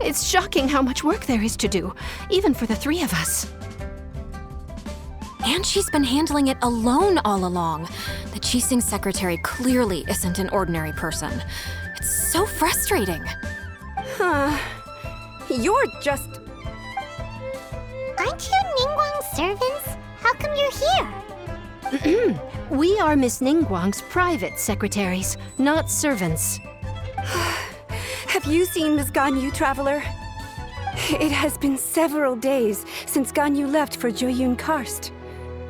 It's shocking how much work there is to do, even for the three of us. And she's been handling it alone all along. The Qixing secretary clearly isn't an ordinary person. It's so frustrating. You're just... Aren't you Ningguang's servants? How come you're here? We are Miss Ningguang's private secretaries, not servants. Have you seen Miss Ganyu, Traveler? It has been several days since Ganyu left for Jueyun Karst.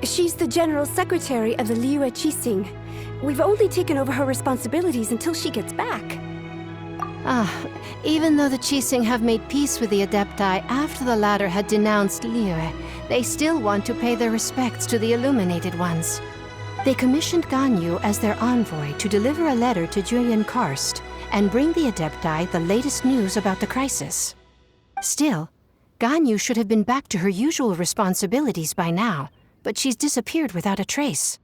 She's the general secretary of the Liyue Qixing. We've only taken over her responsibilities until she gets back. Even though the Qixing have made peace with the Adepti after the latter had denounced Liyue, they still want to pay their respects to the Illuminated Ones. They commissioned Ganyu as their envoy to deliver a letter to Jueyun Karst and bring the Adepti the latest news about the crisis. Still, Ganyu should have been back to her usual responsibilities by now, but she's disappeared without a trace.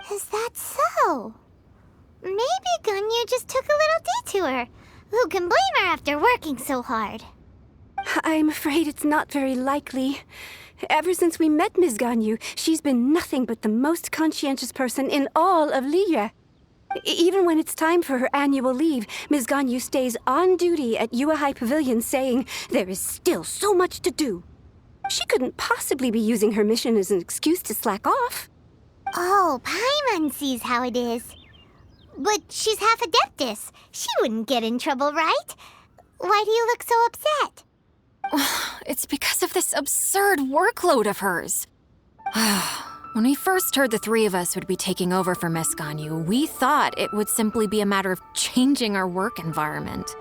Is that so? Maybe Ganyu just took a little detour. Who can blame her after working so hard? I'm afraid it's not very likely. Ever since we met Ms. Ganyu, she's been nothing but the most conscientious person in all of Liyue. Even when it's time for her annual leave, Ms. Ganyu stays on duty at Yuehai Pavilion saying there is still so much to do. She couldn't possibly be using her mission as an excuse to slack off. Oh, Paimon sees how it is. But she's half Adeptus. She wouldn't get in trouble, right? Why do you look so upset? It's because of this absurd workload of hers. When we first heard the three of us would be taking over for Miss Ganyu, we thought it would simply be a matter of changing our work environment.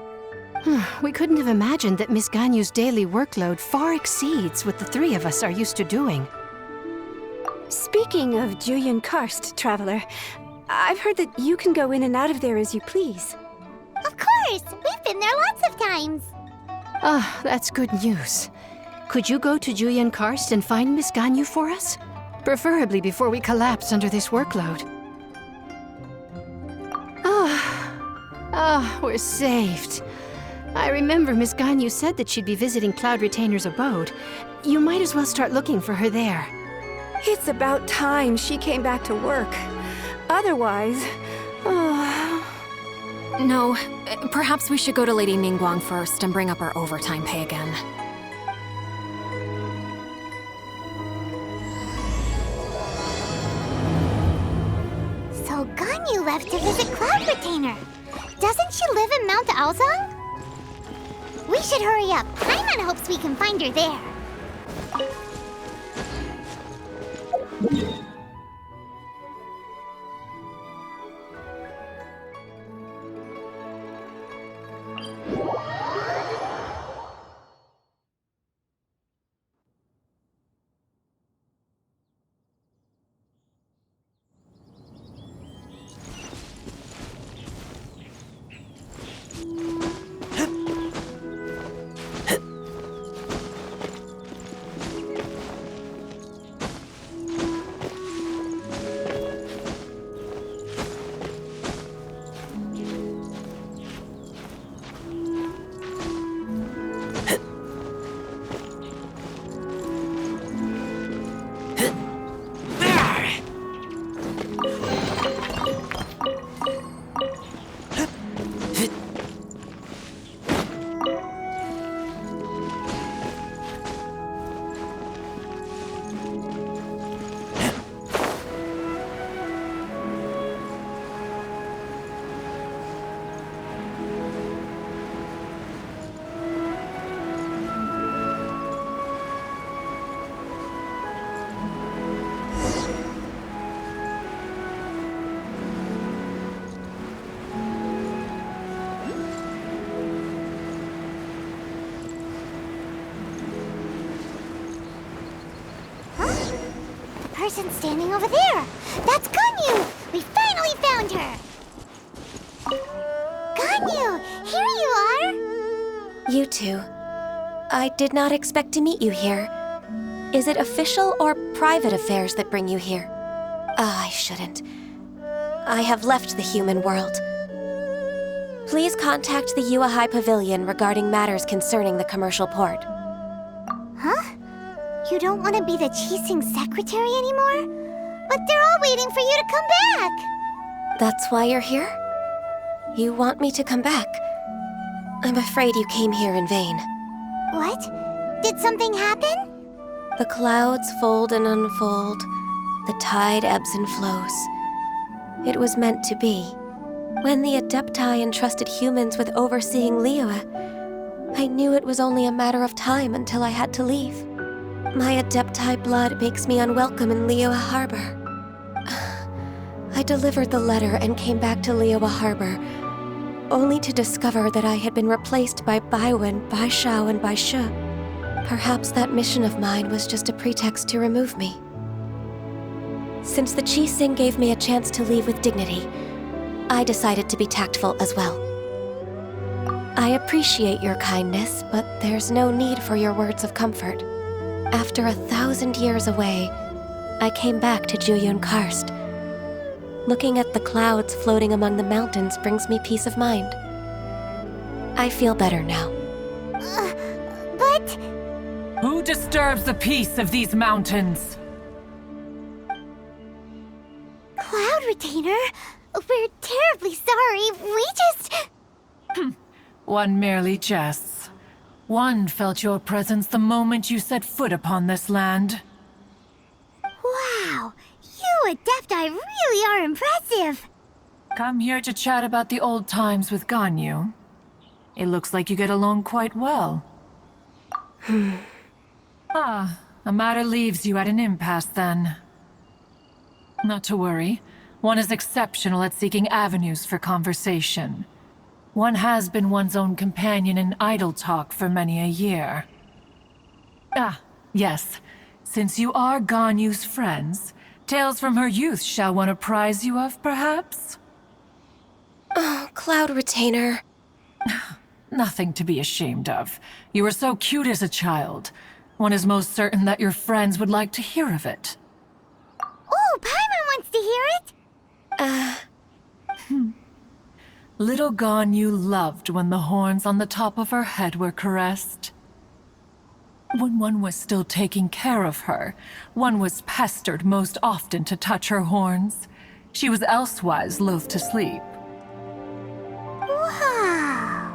We couldn't have imagined that Miss Ganyu's daily workload far exceeds what the three of us are used to doing. Speaking of Jueyun Karst, Traveler, I've heard that you can go in and out of there as you please. Of course! We've been there lots of times. That's good news. Could you go to Jueyun Karst and find Miss Ganyu for us? Preferably before we collapse under this workload. We're saved. I remember Miss Ganyu said that she'd be visiting Cloud Retainer's abode. You might as well start looking for her there. It's about time she came back to work. Otherwise... No, perhaps we should go to Lady Ningguang first and bring up our overtime pay again. So Ganyu left to visit Cloud Retainer. Doesn't she live in Mt Aozang? We should hurry up. Paimon hopes we can find her there. Person standing over there! That's Ganyu! We finally found her! Ganyu! Here you are! You two. I did not expect to meet you here. Is it official or private affairs that bring you here? I shouldn't. I have left the human world. Please contact the Yue High Pavilion regarding matters concerning the commercial port. Huh? You don't want to be the Qixing's secretary anymore? But they're all waiting for you to come back! That's why you're here? You want me to come back? I'm afraid you came here in vain. What? Did something happen? The clouds fold and unfold. The tide ebbs and flows. It was meant to be. When the Adepti entrusted humans with overseeing Liyue, I knew it was only a matter of time until I had to leave. My Adepti blood makes me unwelcome in Liyue Harbor. I delivered the letter and came back to Liyue Harbor, only to discover that I had been replaced by Baiwen, Baishao, and Baishu. Perhaps that mission of mine was just a pretext to remove me. Since the Qixing gave me a chance to leave with dignity, I decided to be tactful as well. I appreciate your kindness, but there's no need for your words of comfort. After 1,000 years away, I came back to Jueyun Karst. Looking at the clouds floating among the mountains brings me peace of mind. I feel better now. But... Who disturbs the peace of these mountains? Cloud Retainer, we're terribly sorry. We just... One merely jests. One felt your presence the moment you set foot upon this land. Wow, you Adepti really are impressive. Come here to chat about the old times with Ganyu. It looks like you get along quite well. A matter leaves you at an impasse then. Not to worry. One is exceptional at seeking avenues for conversation. One has been one's own companion in idle talk for many a year. Yes. Since you are Ganyu's friends, tales from her youth shall one apprise you of, perhaps? Oh, Cloud Retainer. Nothing to be ashamed of. You were so cute as a child. One is most certain that your friends would like to hear of it. Oh, Paimon wants to hear it! Little Ganyu loved when the horns on the top of her head were caressed. When one was still taking care of her, one was pestered most often to touch her horns. She was elsewise loath to sleep. Wow!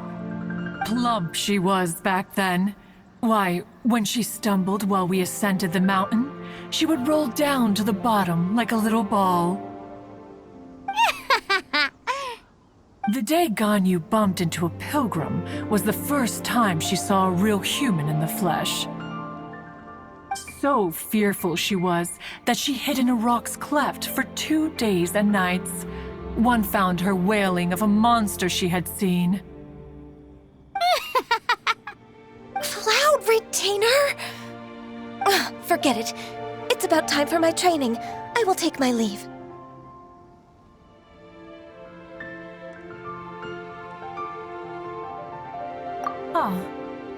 Plump she was back then. Why, when she stumbled while we ascended the mountain, she would roll down to the bottom like a little ball. The day Ganyu bumped into a pilgrim was the first time she saw a real human in the flesh. So fearful she was that she hid in a rock's cleft for 2 days and nights. One found her wailing of a monster she had seen. Cloud Retainer? Forget it. It's about time for my training. I will take my leave.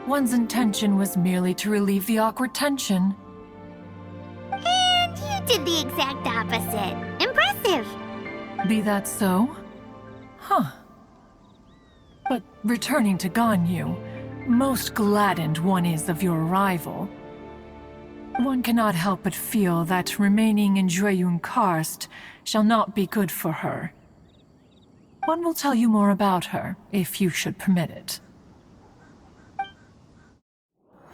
One's intention was merely to relieve the awkward tension. And you did the exact opposite. Impressive! Be that so? But returning to Ganyu, most gladdened one is of your arrival. One cannot help but feel that remaining in Jueyun Karst shall not be good for her. One will tell you more about her, if you should permit it.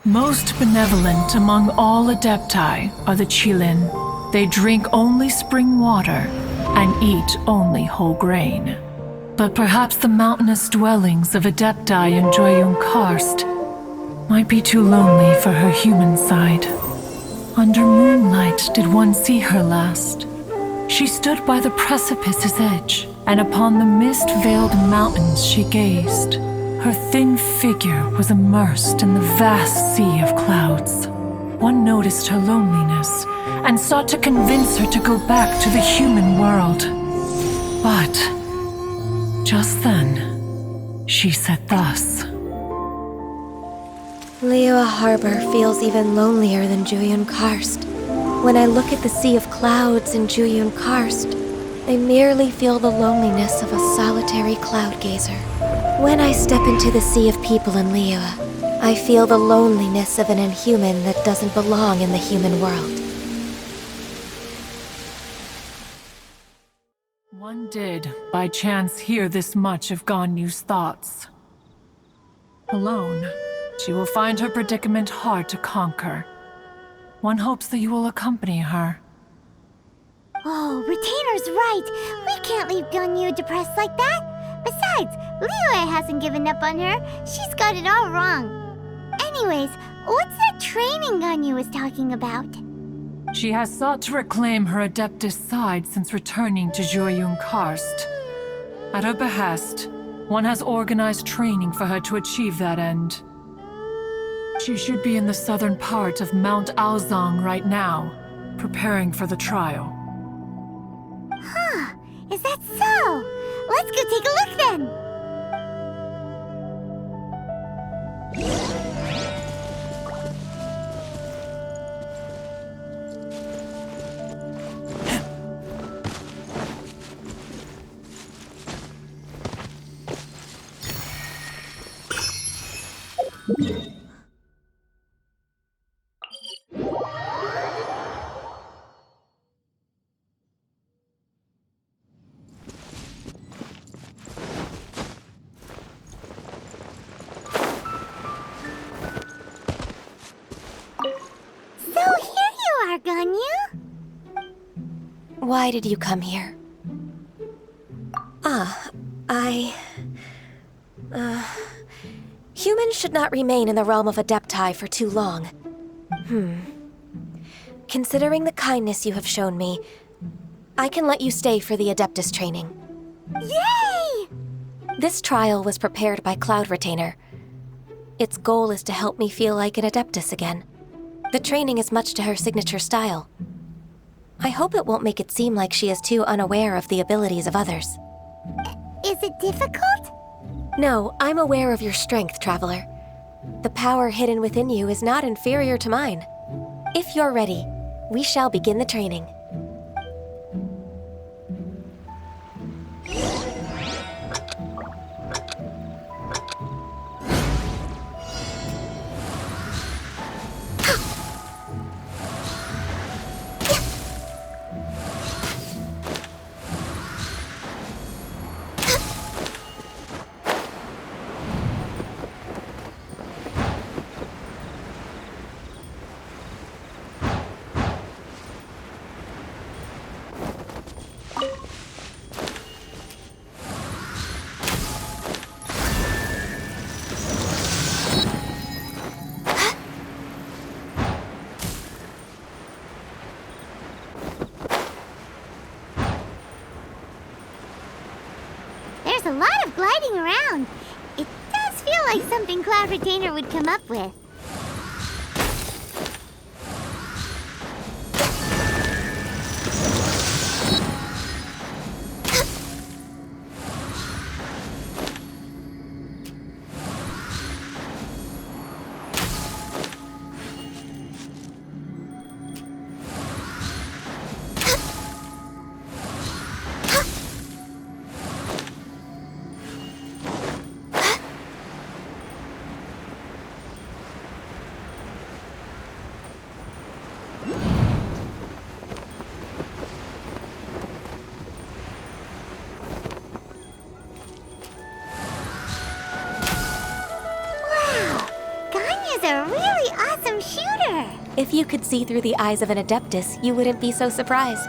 Most benevolent among all Adepti are the Qilin. They drink only spring water and eat only whole grain. But perhaps the mountainous dwellings of Adepti in Jueyun Karst might be too lonely for her human side. Under moonlight did one see her last. She stood by the precipice's edge, and upon the mist-veiled mountains she gazed. Her thin figure was immersed in the vast sea of clouds. One noticed her loneliness and sought to convince her to go back to the human world. But just then, she said thus. Liyue Harbor feels even lonelier than Jueyun Karst. When I look at the sea of clouds in Jueyun Karst, I merely feel the loneliness of a solitary cloud gazer. When I step into the sea of people in Liyue, I feel the loneliness of an inhuman that doesn't belong in the human world. One did, by chance, hear this much of Ganyu's thoughts. Alone, she will find her predicament hard to conquer. One hopes that you will accompany her. Oh, Retainer's right. We can't leave Ganyu depressed like that. Besides, Liyue hasn't given up on her. She's got it all wrong. Anyways, what's that training Ganyu was talking about? She has sought to reclaim her Adeptus side since returning to Jueyun Karst. At her behest, one has organized training for her to achieve that end. She should be in the southern part of Mt Aozang right now, preparing for the trial. Huh, is that so? Let's go take a look then! Ganyu? Why did you come here? Humans should not remain in the realm of Adepti for too long. Considering the kindness you have shown me, I can let you stay for the Adeptus training. Yay! This trial was prepared by Cloud Retainer. Its goal is to help me feel like an Adeptus again. The training is much to her signature style. I hope it won't make it seem like she is too unaware of the abilities of others. Is it difficult? No, I'm aware of your strength, Traveler. The power hidden within you is not inferior to mine. If you're ready, we shall begin the training. There's a lot of gliding around. It does feel like something Cloud Retainer would come up with. If you could see through the eyes of an Adeptus, you wouldn't be so surprised.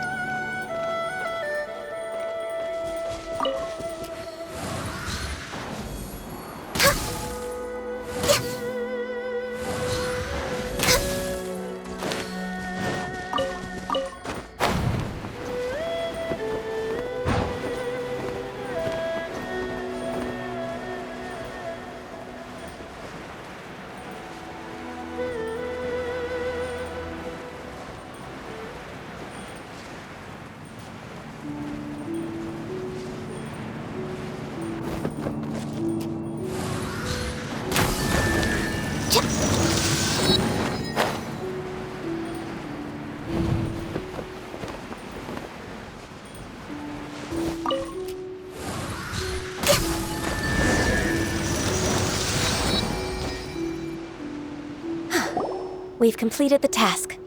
We've completed the task.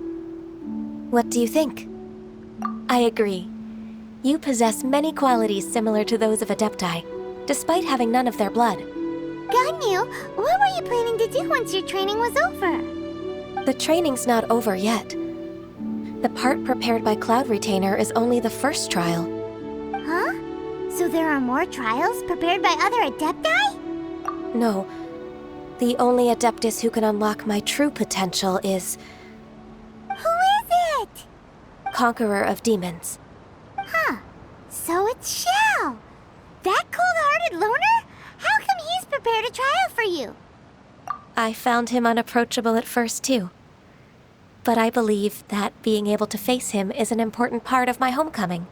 What do you think? I agree. You possess many qualities similar to those of Adepti, despite having none of their blood. Ganyu, what were you planning to do once your training was over? The training's not over yet. The part prepared by Cloud Retainer is only the first trial. Huh? So there are more trials prepared by other Adepti? No. The only Adeptus who can unlock my true potential is... Who is it? Conqueror of Demons. Huh. So it's Xiao. That cold-hearted loner? How come he's prepared a trial for you? I found him unapproachable at first, too. But I believe that being able to face him is an important part of my homecoming.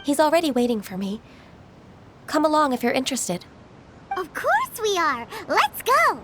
He's already waiting for me. Come along if you're interested. Of course we are. Let's go.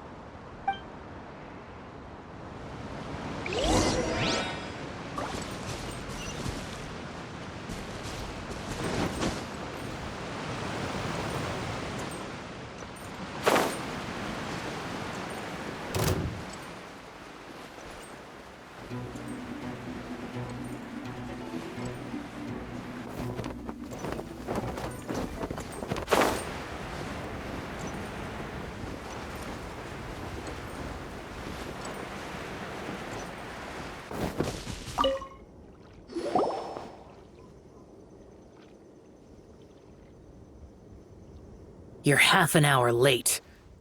You're half an hour late.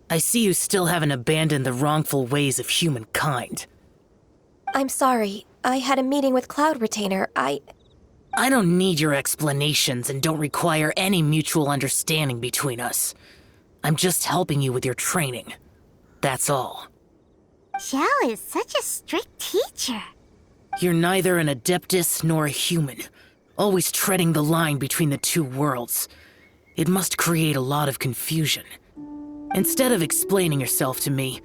I see you still haven't abandoned the wrongful ways of humankind. I'm sorry. I had a meeting with Cloud Retainer. I don't need your explanations and don't require any mutual understanding between us. I'm just helping you with your training. That's all. Xiao is such a strict teacher. You're neither an Adeptus nor a human, always treading the line between the two worlds. It must create a lot of confusion. Instead of explaining yourself to me,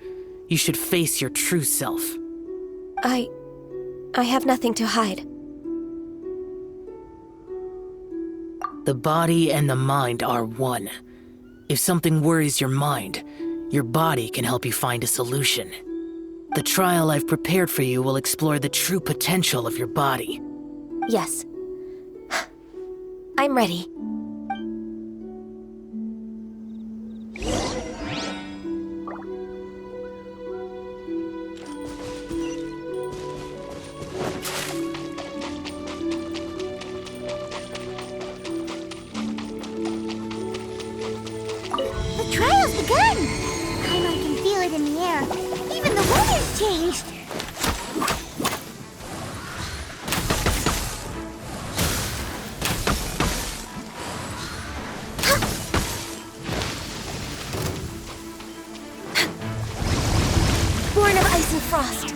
you should face your true self. I have nothing to hide. The body and the mind are one. If something worries your mind, your body can help you find a solution. The trial I've prepared for you will explore the true potential of your body. Yes. I'm ready. The trial's begun! I can feel it in the air. Even the weather's changed. Born of ice and frost.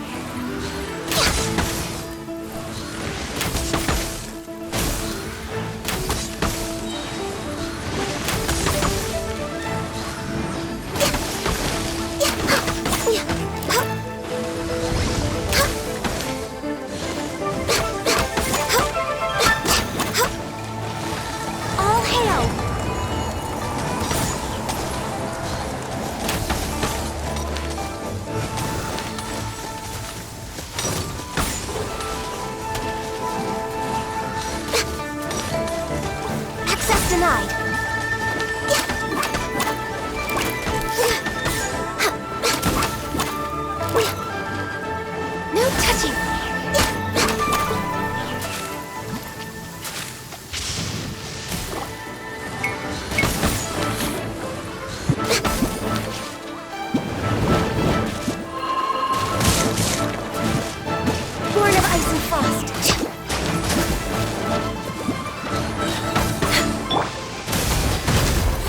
All hail! Access denied. No touching. Born of ice and frost.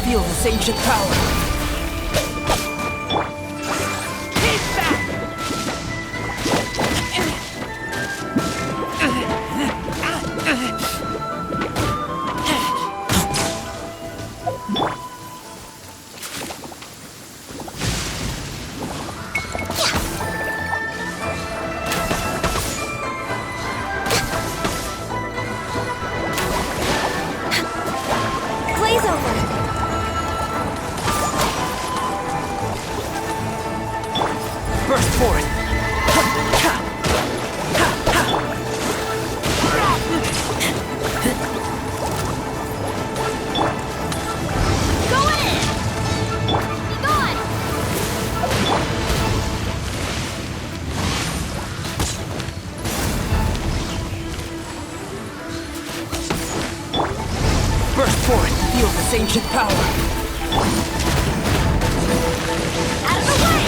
Feel this ancient power. Blaze over. Burst forth! ancient power! Out of the way!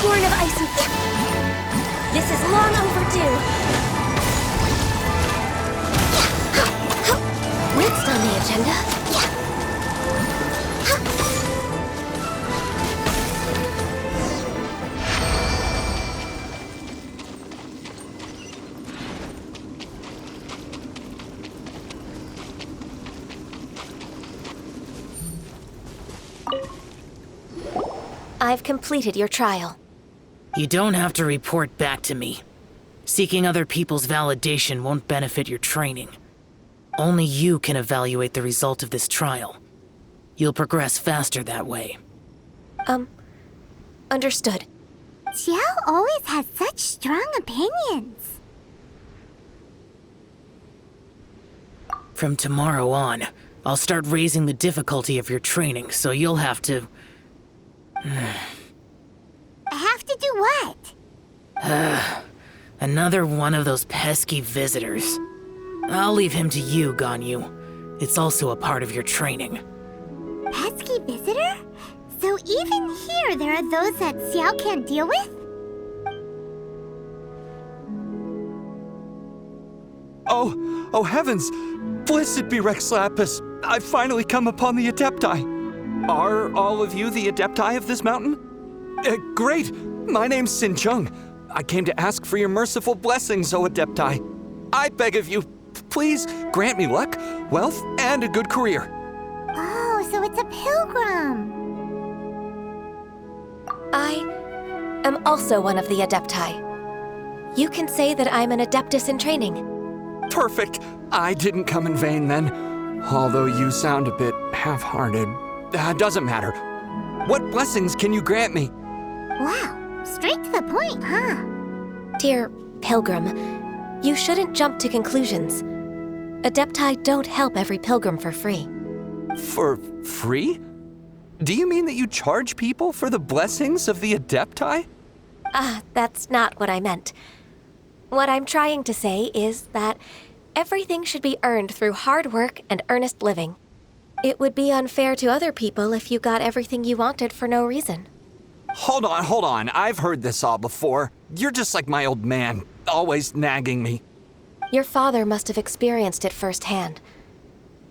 Horn of Ice and... This is long overdue. Next on the agenda... I've completed your trial. You don't have to report back to me. Seeking other people's validation won't benefit your training. Only you can evaluate the result of this trial. You'll progress faster that way. Understood. Xiao always has such strong opinions. From tomorrow on, I'll start raising the difficulty of your training, so you'll have to... I have to do what? Another one of those pesky visitors. I'll leave him to you, Ganyu. It's also a part of your training. Pesky visitor? So even here there are those that Xiao can't deal with? Oh heavens! Blessed be Rex Lapis! I've finally come upon the Adepti! Are all of you the Adepti of this mountain? Great! My name's Sin Chung. I came to ask for your merciful blessings, O Adepti. I beg of you, please grant me luck, wealth, and a good career. Oh, so it's a pilgrim. I am also one of the Adepti. You can say that I'm an Adeptus in training. Perfect. I didn't come in vain then. Although you sound a bit half-hearted. Doesn't matter. What blessings can you grant me? Wow, straight to the point, huh? Dear Pilgrim, you shouldn't jump to conclusions. Adepti don't help every pilgrim for free. For free? Do you mean that you charge people for the blessings of the Adepti? That's not what I meant. What I'm trying to say is that everything should be earned through hard work and earnest living. It would be unfair to other people if you got everything you wanted for no reason. Hold on. I've heard this all before. You're just like my old man, always nagging me. Your father must have experienced it firsthand.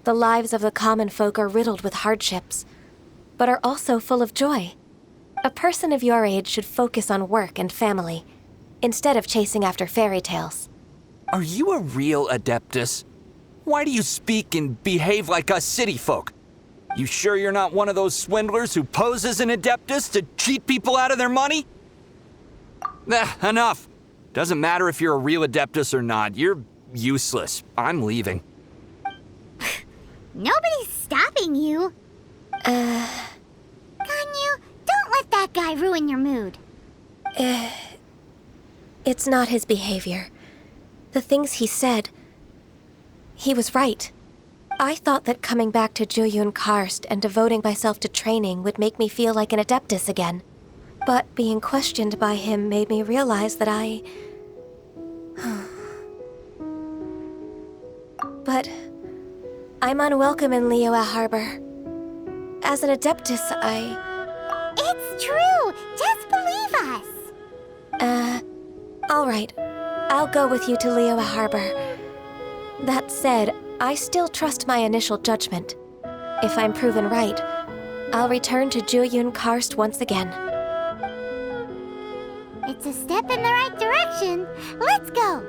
The lives of the common folk are riddled with hardships, but are also full of joy. A person of your age should focus on work and family, instead of chasing after fairy tales. Are you a real Adeptus? Why do you speak and behave like us city folk? You sure you're not one of those swindlers who pose as an Adeptus to cheat people out of their money? Enough. Doesn't matter if you're a real Adeptus or not. You're useless. I'm leaving. Nobody's stopping you. Ganyu, don't let that guy ruin your mood. It's not his behavior. The things he said... He was right. I thought that coming back to Jueyun Karst and devoting myself to training would make me feel like an Adeptus again. But being questioned by him made me realize that I... But... I'm unwelcome in Liyue Harbor. As an Adeptus, It's true! Just believe us! Alright. I'll go with you to Liyue Harbor. That said, I still trust my initial judgment. If I'm proven right, I'll return to Jueyun Karst once again. It's a step in the right direction. Let's go!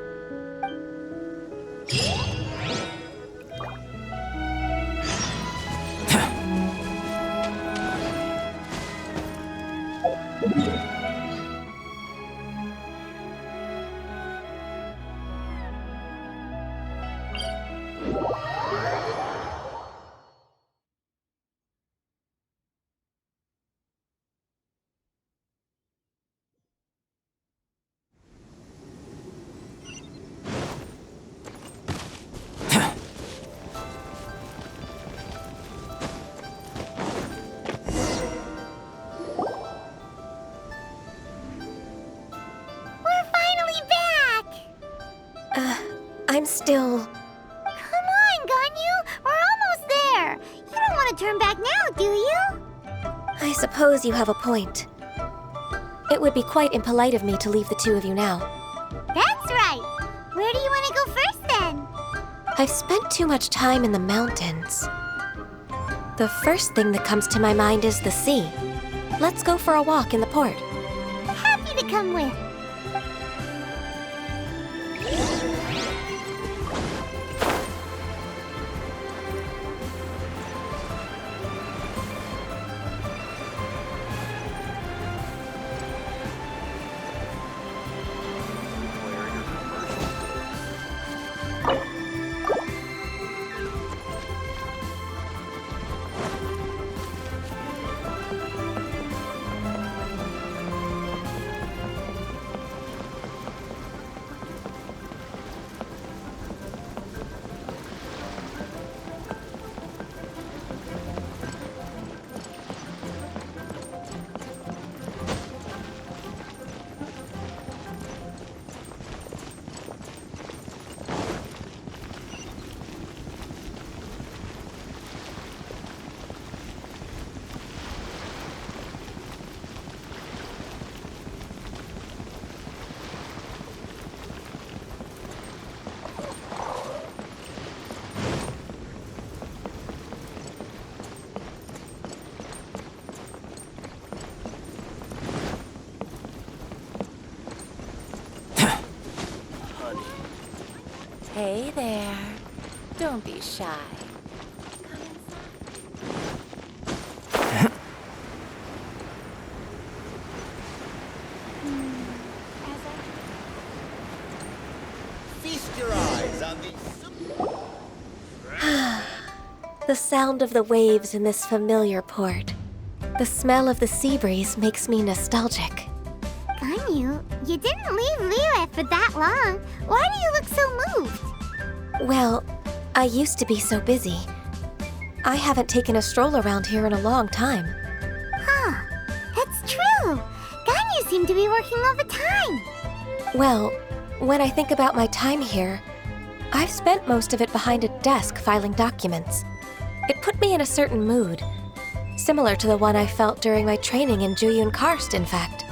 still... Come on, Ganyu! We're almost there! You don't want to turn back now, do you? I suppose you have a point. It would be quite impolite of me to leave the two of you now. That's right! Where do you want to go first, then? I've spent too much time in the mountains. The first thing that comes to my mind is the sea. Let's go for a walk in the port. Happy to come with. Hey there. Don't be shy. Feast your eyes on the... The sound of the waves in this familiar port. The smell of the sea breeze makes me nostalgic. Ganyu, you didn't leave Liyue for that long. Why do you look so moved? Well, I used to be so busy. I haven't taken a stroll around here in a long time. Huh, that's true. Ganyu seemed to be working all the time. Well, when I think about my time here, I've spent most of it behind a desk filing documents. It put me in a certain mood, similar to the one I felt during my training in Juyun Karst, in fact.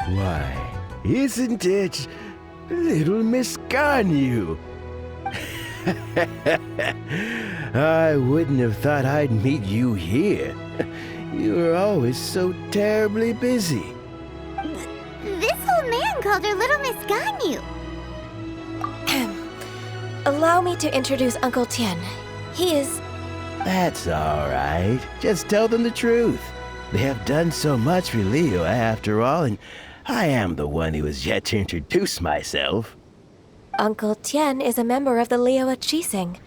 Why, isn't it little Miss Ganyu? I wouldn't have thought I'd meet you here. You were always so terribly busy. This old man called her Little Miss Ganyu. Allow me to introduce Uncle Tian. He is... That's all right. Just tell them the truth. They have done so much for Liyue after all, and I am the one who has yet to introduce myself. Uncle Tian is a member of the Liyue Qixing,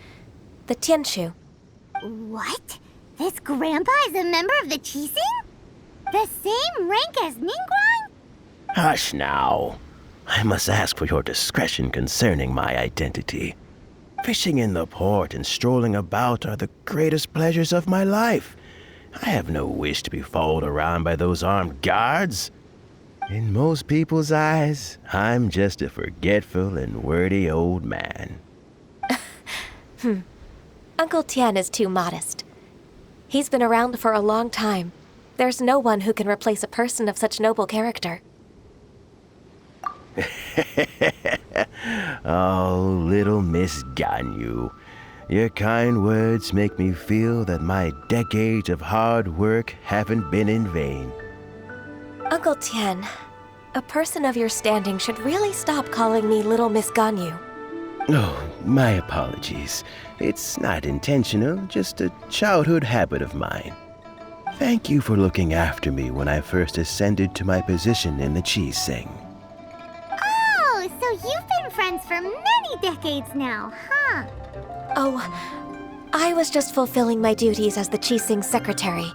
the Tianshu. What? This grandpa is a member of the Qixing? The same rank as Ningguang? Hush now. I must ask for your discretion concerning my identity. Fishing in the port and strolling about are the greatest pleasures of my life. I have no wish to be followed around by those armed guards. In most people's eyes, I'm just a forgetful and wordy old man. Uncle Tian is too modest. He's been around for a long time. There's no one who can replace a person of such noble character. Oh, little Miss Ganyu. Your kind words make me feel that my decades of hard work haven't been in vain. Uncle Tian, a person of your standing should really stop calling me Little Miss Ganyu. Oh, my apologies. It's not intentional, just a childhood habit of mine. Thank you for looking after me when I first ascended to my position in the Qixing. Oh, so you've been friends for many decades now, huh? Oh, I was just fulfilling my duties as the Qixing secretary.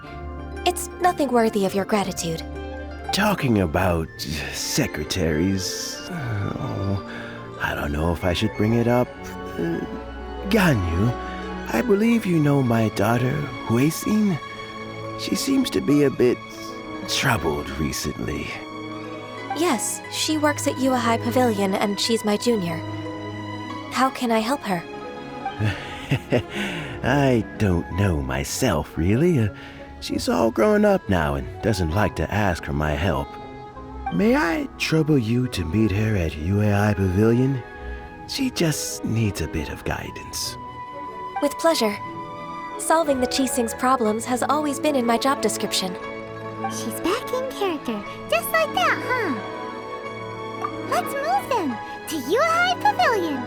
It's nothing worthy of your gratitude. Talking about secretaries... I don't know if I should bring it up. Ganyu, I believe you know my daughter, Huixin. She seems to be a bit troubled recently. Yes, she works at Yue High Pavilion and she's my junior. How can I help her? I don't know myself, really. She's all grown up now and doesn't like to ask for my help. May I trouble you to meet her at UAI Pavilion? She just needs a bit of guidance. With pleasure. Solving the Qixing's problems has always been in my job description. She's back in character, just like that, huh? Let's move then to Yuhai Pavilion.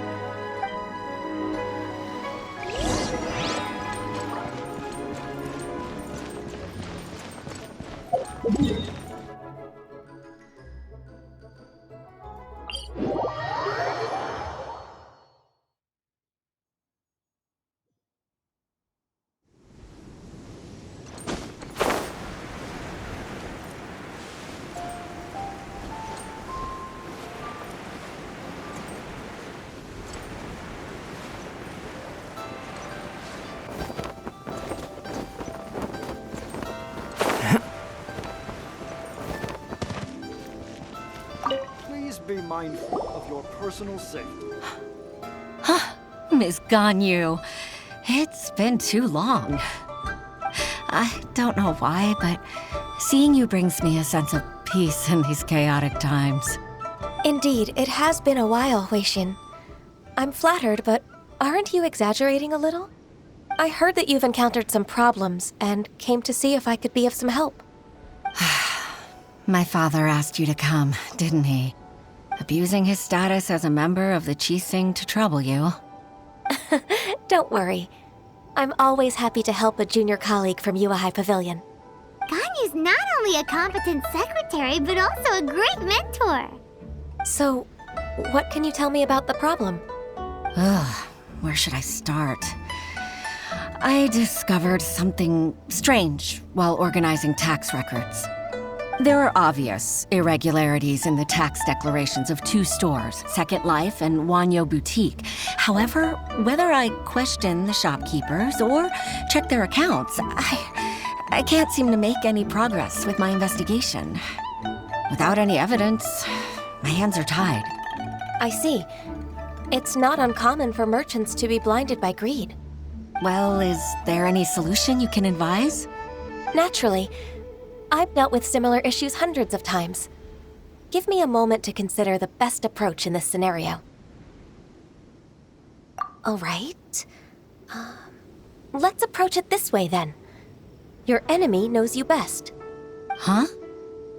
Please be mindful of your personal safety. Miss Ganyu, it's been too long. I don't know why, but seeing you brings me a sense of peace in these chaotic times. Indeed, it has been a while, Huixin. I'm flattered, but aren't you exaggerating a little? I heard that you've encountered some problems and came to see if I could be of some help. My father asked you to come, didn't he? Abusing his status as a member of the Qixing to trouble you. Don't worry. I'm always happy to help a junior colleague from Yuehai Pavilion. Ganyu's not only a competent secretary, but also a great mentor. So, what can you tell me about the problem? Ugh, where should I start? I discovered something strange while organizing tax records. There are obvious irregularities in the tax declarations of two stores, Second Life and Wanyo Boutique. However, whether I question the shopkeepers or check their accounts, I can't seem to make any progress with my investigation. Without any evidence, my hands are tied. I see. It's not uncommon for merchants to be blinded by greed. Well, is there any solution you can advise? Naturally. I've dealt with similar issues hundreds of times. Give me a moment to consider the best approach in this scenario. All right. Let's approach it this way, then. Your enemy knows you best. Huh?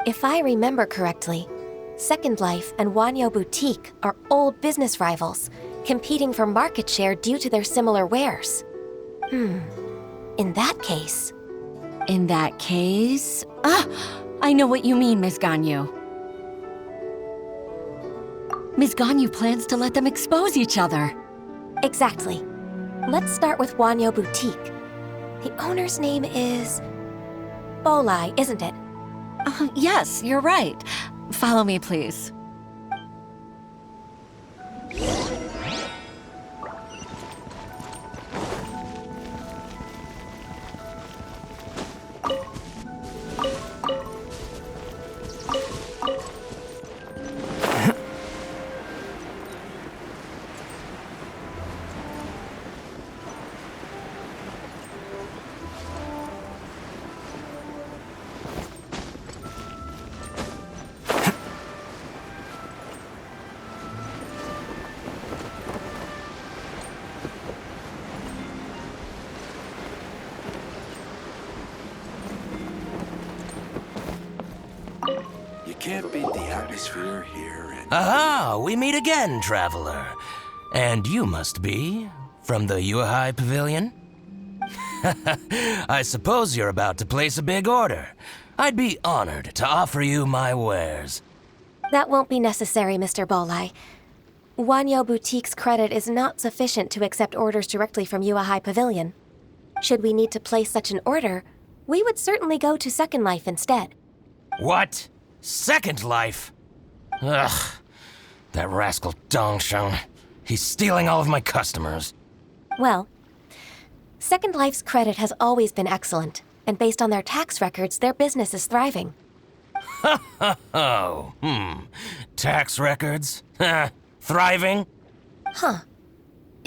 If I remember correctly, Second Life and Wanyo Boutique are old business rivals, competing for market share due to their similar wares. In that case... In that case... I know what you mean, Ms. Ganyu. Ms. Ganyu plans to let them expose each other. Exactly. Let's start with Wanyo Boutique. The owner's name is... Bolai, isn't it? Yes, you're right. Follow me, please. Can't beat the atmosphere here and... Aha! We meet again, traveler. And you must be from the Yuehai Pavilion? I suppose you're about to place a big order. I'd be honored to offer you my wares. That won't be necessary, Mr. Bolai. Wanyo Boutique's credit is not sufficient to accept orders directly from Yuehai Pavilion. Should we need to place such an order, we would certainly go to Second Life instead. What? Second Life? Ugh. That rascal Dongsheng. He's stealing all of my customers. Well, Second Life's credit has always been excellent, and based on their tax records, their business is thriving. Tax records? Thriving? Huh.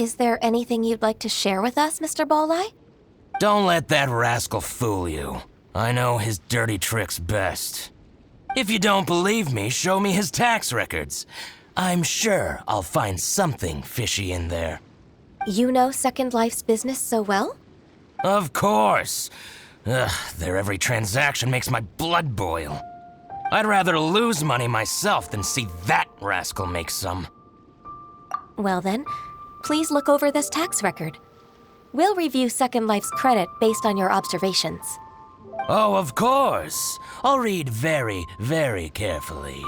Is there anything you'd like to share with us, Mr. Balai? Don't let that rascal fool you. I know his dirty tricks best. If you don't believe me, show me his tax records. I'm sure I'll find something fishy in there. You know Second Life's business so well? Of course. Ugh, their every transaction makes my blood boil. I'd rather lose money myself than see that rascal make some. Well then, please look over this tax record. We'll review Second Life's credit based on your observations. Oh, of course. I'll read very, very carefully.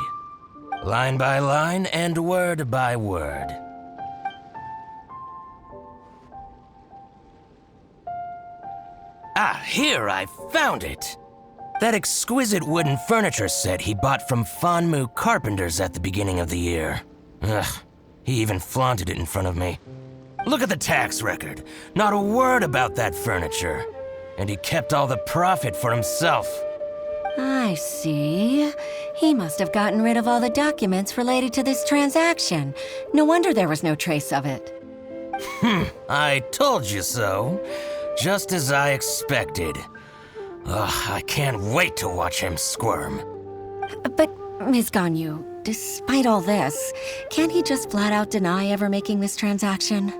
Line by line and word by word. Ah, here, I found it. That exquisite wooden furniture set he bought from Fanmu Carpenters at the beginning of the year. Ugh, he even flaunted it in front of me. Look at the tax record. Not a word about that furniture. And he kept all the profit for himself. I see. He must have gotten rid of all the documents related to this transaction. No wonder there was no trace of it. I told you so. Just as I expected. Ugh, I can't wait to watch him squirm. But, Ms. Ganyu, despite all this, can't he just flat out deny ever making this transaction?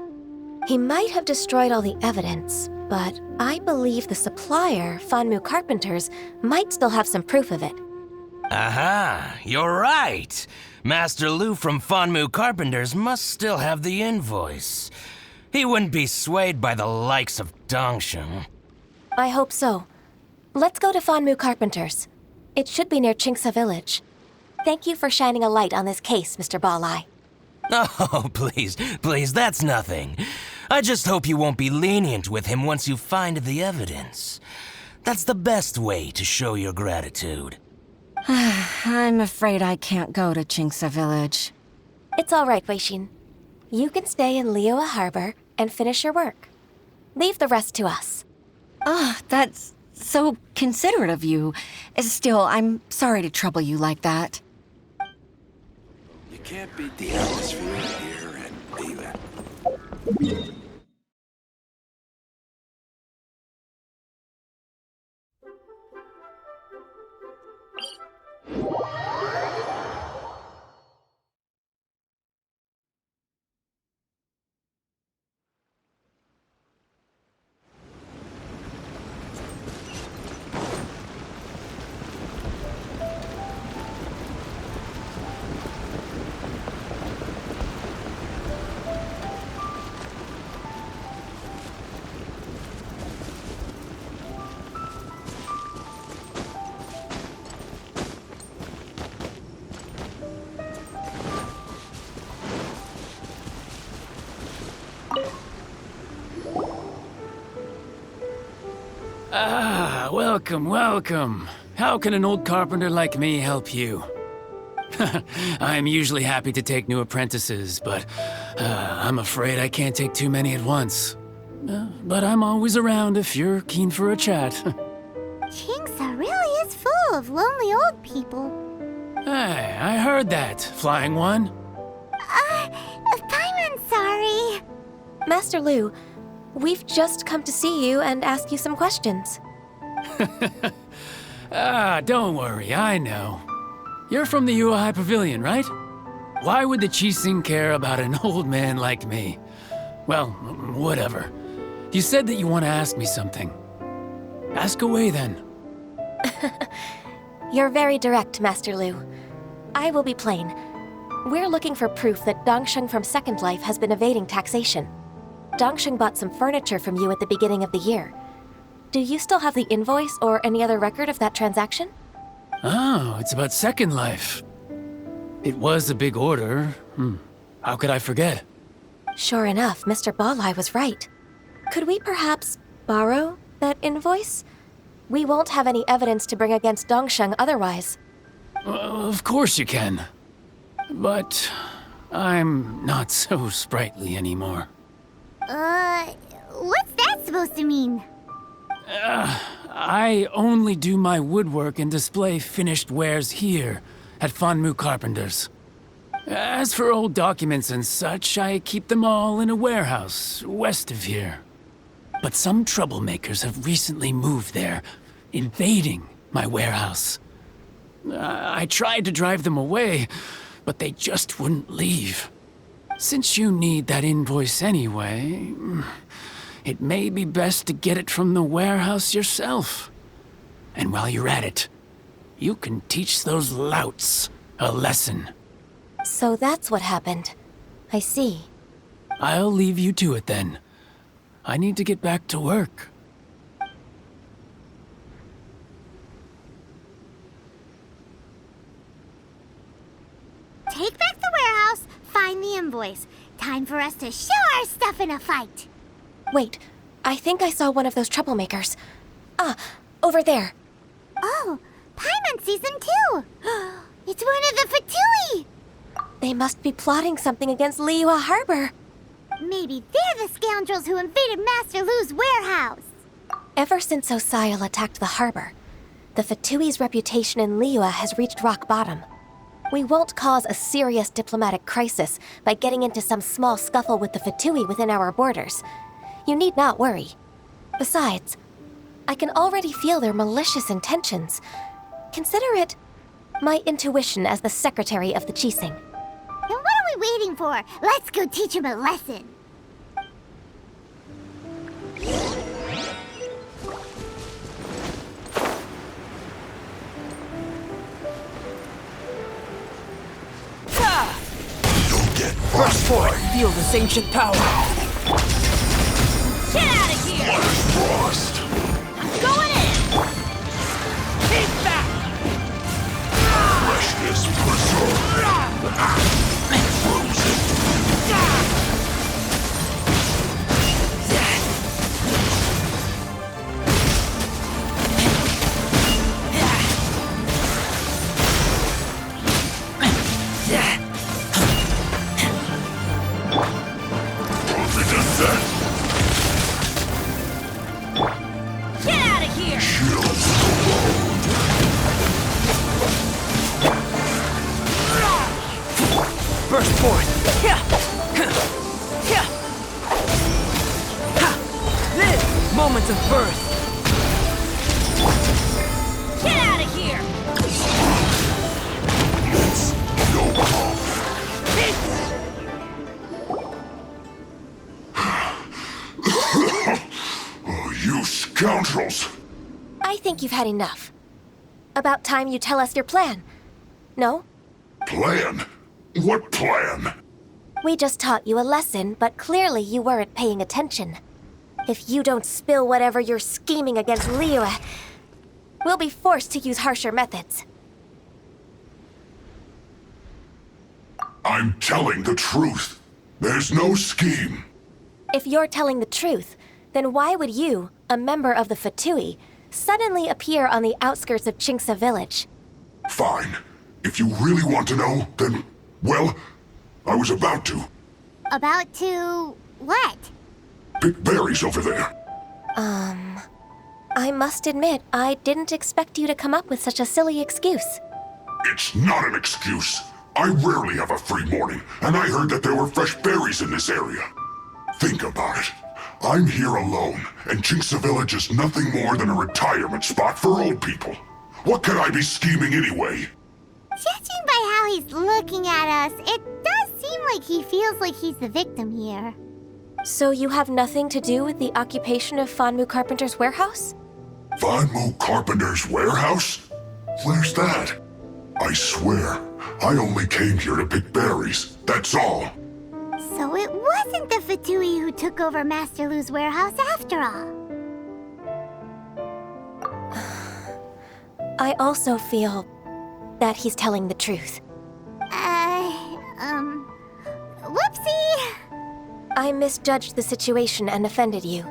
He might have destroyed all the evidence, but I believe the supplier, Fanmu Carpenters, might still have some proof of it. Aha, you're right. Master Lu from Fanmu Carpenters must still have the invoice. He wouldn't be swayed by the likes of Dongsheng. I hope so. Let's go to Fanmu Carpenters. It should be near Qingsa Village. Thank you for shining a light on this case, Mr. Balai. Oh, please, that's nothing. I just hope you won't be lenient with him once you find the evidence. That's the best way to show your gratitude. I'm afraid I can't go to Qingsa Village. It's all right, Weixin. You can stay in Liyue Harbor and finish your work. Leave the rest to us. That's so considerate of you. Still, I'm sorry to trouble you like that. You can't beat the atmosphere here and leave it. Welcome, welcome. How can an old carpenter like me help you? I'm usually happy to take new apprentices, but I'm afraid I can't take too many at once. But I'm always around if you're keen for a chat. Qingsa really is full of lonely old people. Hey, I heard that, Flying One. Paimon's sorry. Master Lu, we've just come to see you and ask you some questions. Don't worry, I know. You're from the Yuehai Pavilion, right? Why would the Qixing care about an old man like me? Well, whatever. You said that you want to ask me something. Ask away, then. You're very direct, Master Lu. I will be plain. We're looking for proof that Dongsheng from Second Life has been evading taxation. Dongsheng bought some furniture from you at the beginning of the year. Do you still have the invoice or any other record of that transaction? Oh, it's about Second Life. It was a big order. How could I forget? Sure enough, Mr. Balai was right. Could we perhaps borrow that invoice? We won't have any evidence to bring against Dongsheng otherwise. Of course you can. But I'm not so sprightly anymore. What's that supposed to mean? I only do my woodwork and display finished wares here at Fanmu Carpenters. As for old documents and such, I keep them all in a warehouse west of here. But some troublemakers have recently moved there, invading my warehouse. I tried to drive them away, but they just wouldn't leave. Since you need that invoice anyway, it may be best to get it from the warehouse yourself. And while you're at it, you can teach those louts a lesson. So that's what happened. I see. I'll leave you to it then. I need to get back to work. Take back the warehouse, find the invoice. Time for us to show our stuff in a fight. Wait, I think I saw one of those troublemakers. Ah, over there. Oh, Paimon sees them too. It's one of the Fatui. They must be plotting something against Liyue Harbor. Maybe they're the scoundrels who invaded Master Lu's warehouse. Ever since Osial attacked the harbor, the Fatui's reputation in Liyue has reached rock bottom. We won't cause a serious diplomatic crisis by getting into some small scuffle with the Fatui within our borders. You need not worry. Besides, I can already feel their malicious intentions. Consider it my intuition as the secretary of the Qixing. Then what are we waiting for? Let's go teach him a lesson. You'll get Burst forth! Feel this ancient power! Get out of here! What is frost? I'm going in! Keep back! Freshness preserved. Burst forth! Live! Moments of birth! Get out of here! Oh, you scoundrels! I think you've had enough. About time you tell us your plan. No? Plan? What plan? We just taught you a lesson, but clearly you weren't paying attention. If you don't spill whatever you're scheming against Liyue, we'll be forced to use harsher methods. I'm telling the truth. There's no scheme. If you're telling the truth, then why would you, a member of the Fatui, suddenly appear on the outskirts of Qingce village? Fine. If you really want to know, then, well, I was about to. About to... what? Pick berries over there. I must admit, I didn't expect you to come up with such a silly excuse. It's not an excuse. I rarely have a free morning, and I heard that there were fresh berries in this area. Think about it. I'm here alone, and Qingce Village is nothing more than a retirement spot for old people. What could I be scheming anyway? Judging by how he's looking at us, it does seem like he feels like he's the victim here. So you have nothing to do with the occupation of Fanmu Carpenter's warehouse? Fanmu Carpenter's warehouse? Where's that? I swear, I only came here to pick berries, that's all. So it wasn't the Fatui who took over Master Lu's warehouse after all. I also feel that he's telling the truth. Whoopsie! I misjudged the situation and offended you.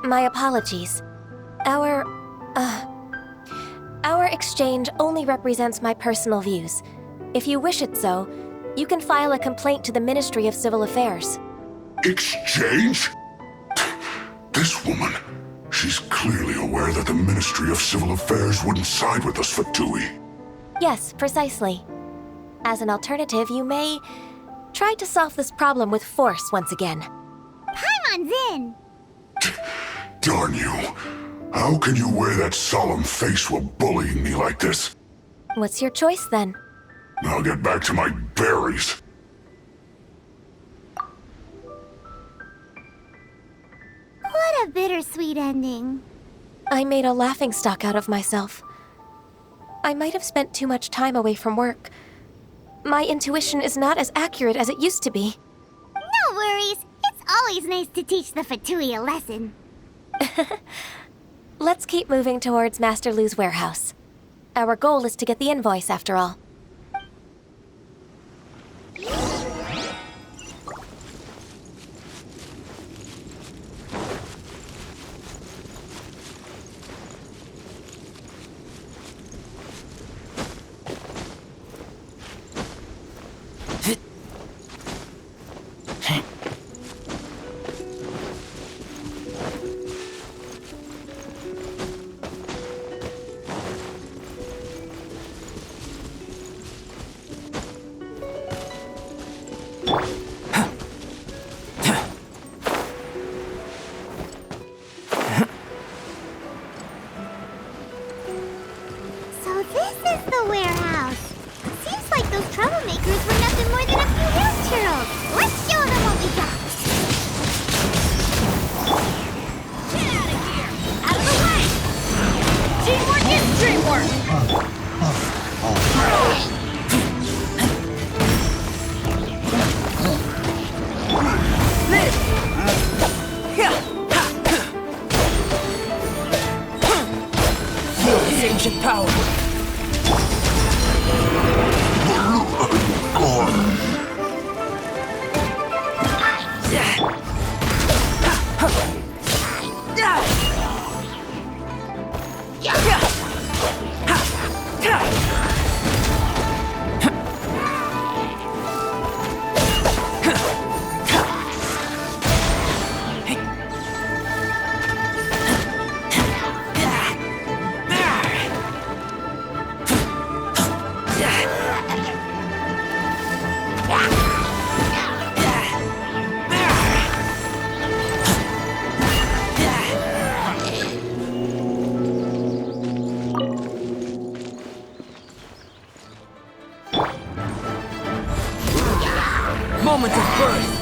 My apologies. Our exchange only represents my personal views. If you wish it so, you can file a complaint to the Ministry of Civil Affairs. Exchange? This woman, she's clearly aware that the Ministry of Civil Affairs wouldn't side with us, Fatui. Yes, precisely. As an alternative, you may try to solve this problem with force once again. Paimon's in! Darn you. How can you wear that solemn face while bullying me like this? What's your choice then? I'll get back to my berries. What a bittersweet ending. I made a laughingstock out of myself. I might have spent too much time away from work. My intuition is not as accurate as it used to be. No worries. It's always nice to teach the Fatui a lesson. Let's keep moving towards Master Lu's warehouse. Our goal is to get the invoice, after all. So this is the warehouse. Seems like those troublemakers were nothing more than a few hill churls. Let's show them what we got. Get out of here! Out of the way! Teamwork is dreamwork! Feel this ancient power. Moment of birth.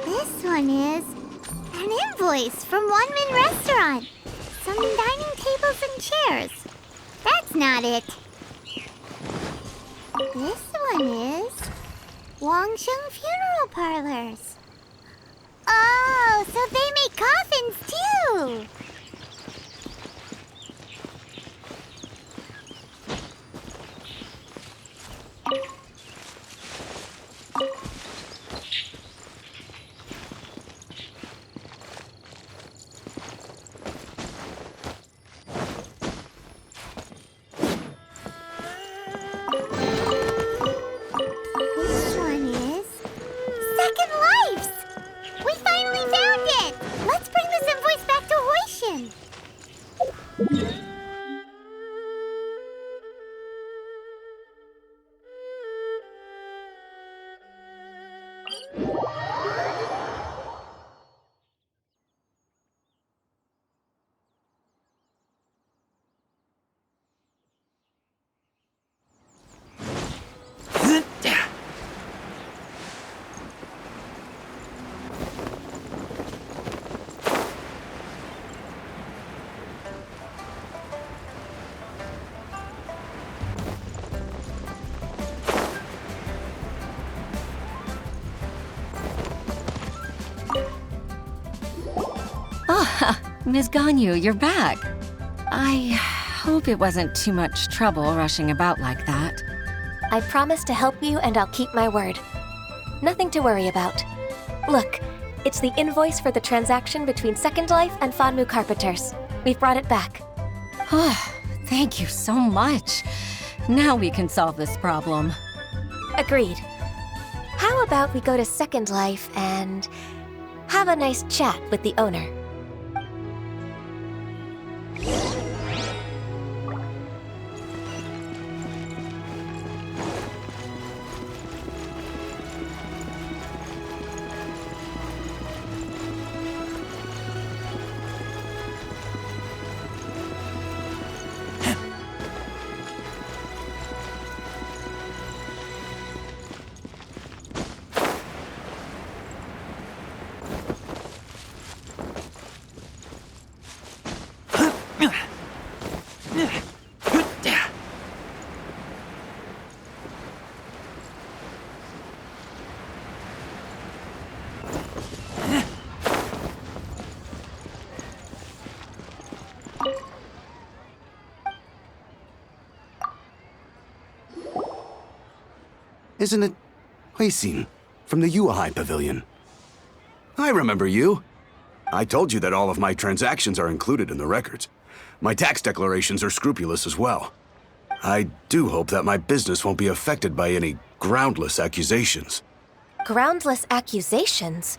This one is an invoice from One Min Restaurant. Some dining tables and chairs. That's not it. This one is Wangsheng Funeral Parlors. Oh, so they make coffins too. This one is Second Lives. We finally found it. Let's bring this Ms. Ganyu, you're back. I hope it wasn't too much trouble rushing about like that. I promise to help you and I'll keep my word. Nothing to worry about. Look, it's the invoice for the transaction between Second Life and Fanmu Carpenters. We've brought it back. Oh, thank you so much. Now we can solve this problem. Agreed. How about we go to Second Life and have a nice chat with the owner? Isn't it Huixin from the Yuehai Pavilion? I remember you. I told you that all of my transactions are included in the records. My tax declarations are scrupulous as well. I do hope that my business won't be affected by any groundless accusations. Groundless accusations?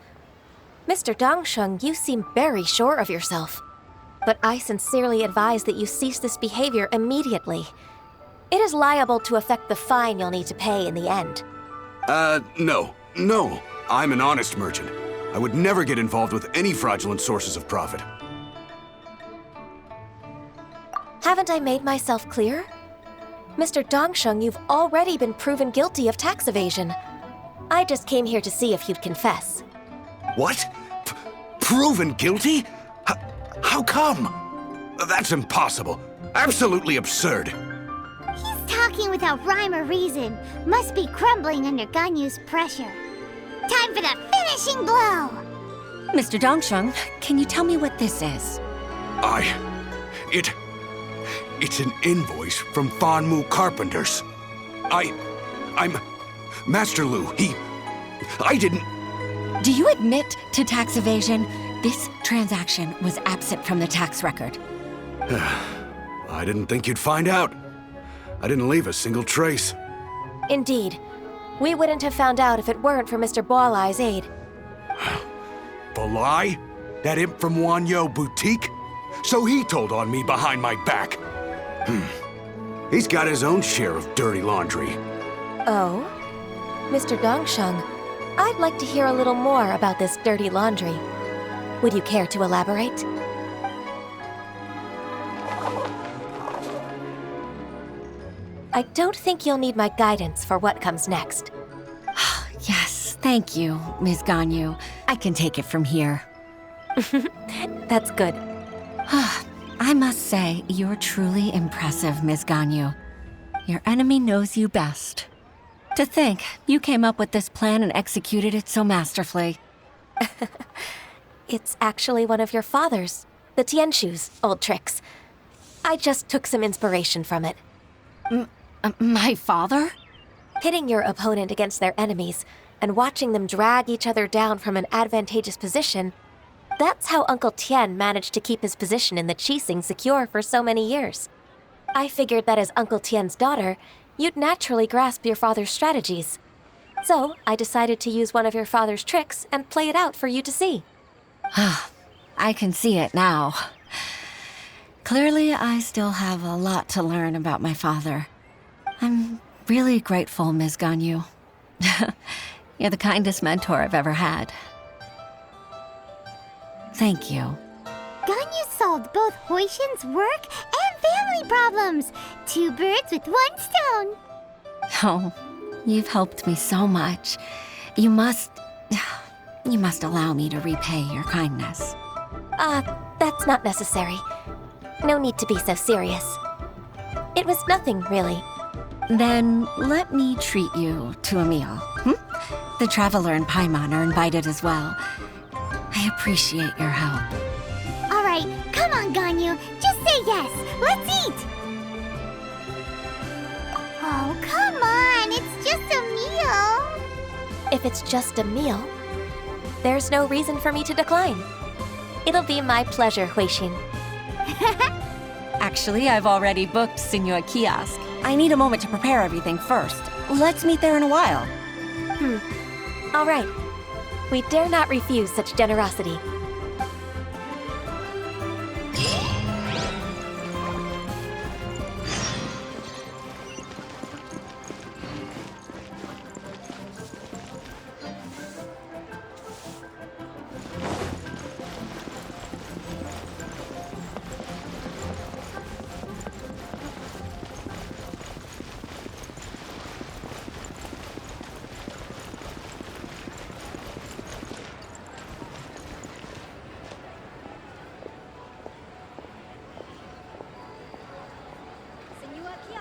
Mr. Dongsheng, you seem very sure of yourself. But I sincerely advise that you cease this behavior immediately. It is liable to affect the fine you'll need to pay in the end. No. I'm an honest merchant. I would never get involved with any fraudulent sources of profit. Haven't I made myself clear? Mr. Dongsheng, you've already been proven guilty of tax evasion. I just came here to see if you'd confess. What? Proven guilty? How come? That's impossible. Absolutely absurd. He's talking without rhyme or reason. Must be crumbling under Ganyu's pressure. Time for the finishing blow! Mr. Dongsheng, can you tell me what this is? It's an invoice from Fanmu Carpenters. I'm Master Lu. I didn't... Do you admit to tax evasion? This transaction was absent from the tax record. I didn't think you'd find out. I didn't leave a single trace. Indeed. We wouldn't have found out if it weren't for Mr. Boalai's aid. Boalai? That imp from Wanyo Boutique? So he told on me behind my back. He's got his own share of dirty laundry. Oh? Mr. Dongsheng, I'd like to hear a little more about this dirty laundry. Would you care to elaborate? I don't think you'll need my guidance for what comes next. Yes, thank you, Ms. Ganyu. I can take it from here. That's good. I must say, you're truly impressive, Ms. Ganyu. Your enemy knows you best. To think, you came up with this plan and executed it so masterfully. It's actually one of your father's, the Tianshu's, old tricks. I just took some inspiration from it. My father? Pitting your opponent against their enemies and watching them drag each other down from an advantageous position, that's how Uncle Tian managed to keep his position in the Qixing secure for so many years. I figured that as Uncle Tian's daughter, you'd naturally grasp your father's strategies. So I decided to use one of your father's tricks and play it out for you to see. I can see it now. Clearly, I still have a lot to learn about my father. I'm really grateful, Ms. Ganyu. You're the kindest mentor I've ever had. Thank you. Ganyu solved both Huixin's work and family problems. 2 birds with 1 stone. Oh, you've helped me so much. You must allow me to repay your kindness. That's not necessary. No need to be so serious. It was nothing, really. Then let me treat you to a meal. The Traveler and Paimon are invited as well. I appreciate your help. right. Come on, Ganyu. Just say yes. Let's eat. Oh, come on. It's just a meal. If it's just a meal, there's no reason for me to decline. It'll be my pleasure, Huixin. Actually, I've already booked Senor Kiosk. I need a moment to prepare everything first. Let's meet there in a while. All right. We dare not refuse such generosity.